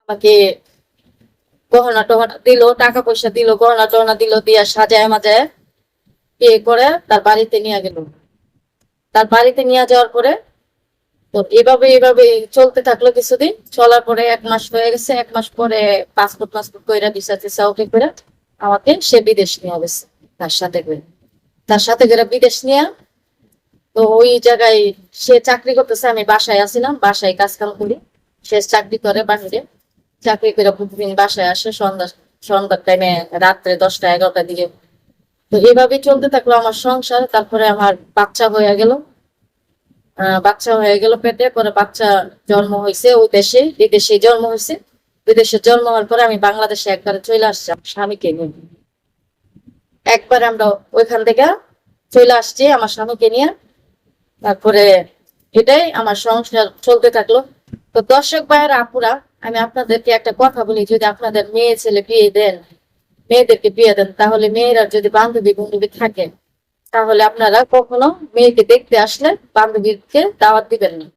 আমাকে গহনা টহনা দিল, টাকা পয়সা দিল, গহনা টহনা দিল, দিয়া সাজায় মাজায় বিয়ে করে তার বাড়িতে নিয়ে গেল। তার বাড়িতে নিয়ে যাওয়ার পরে তো এভাবে এভাবে চলতে থাকলো কিছুদিন। চলার পরে 1 মাস হয়ে গেছে। 1 মাস পরে পাসপোর্ট মাসপোর্ট কইরা ভিসা টিসা ওকে করে আমাকে সে বিদেশ নিয়ে গেছে তার সাথে করে। তার সাথে করে বিদেশ নিয়ে, তো ওই জায়গায় সে চাকরি করতেছে, আমি বাসায় আছিলাম, বাসায় কাজ কাম করি। সে চাকরি করে বাহিরে, চাকরি করে প্রতিদিন বাসায় আসে সন্ধ্যার টাইমে, রাত্রে 10টা 11টার দিকে। তো এইভাবে চলতে থাকলো আমার সংসার। তারপরে আমার বাচ্চা হয়ে গেল। বাচ্চা হয়ে গেল পেটে, পরে বাচ্চা জন্ম হয়েছে ওই দেশে, বিদেশে জন্ম হয়েছে। বিদেশে জন্ম হওয়ার পরে আমি বাংলাদেশে একবারে চলে আসছি আমার স্বামীকে নিয়ে। একবারে আমরা ওইখান থেকে চলে আসছি আমার স্বামীকে নিয়ে। তারপরে এটাই আমার সংসার চলতে থাকলো। তো দর্শক ভাইয়েরা, আপুরা, আমি আপনাদেরকে একটা কথা বলি, যদি আপনাদের মেয়ে ছেলে বিয়ে দেন, মেয়েদেরকে বিয়ে দেন, তাহলে মেয়েরা যদি বান্ধবী বান্ধবী থাকে, তাহলে আপনারা কখনো মেয়েকে দেখতে আসলে বান্ধবীকে দাওয়াত দিবেন না।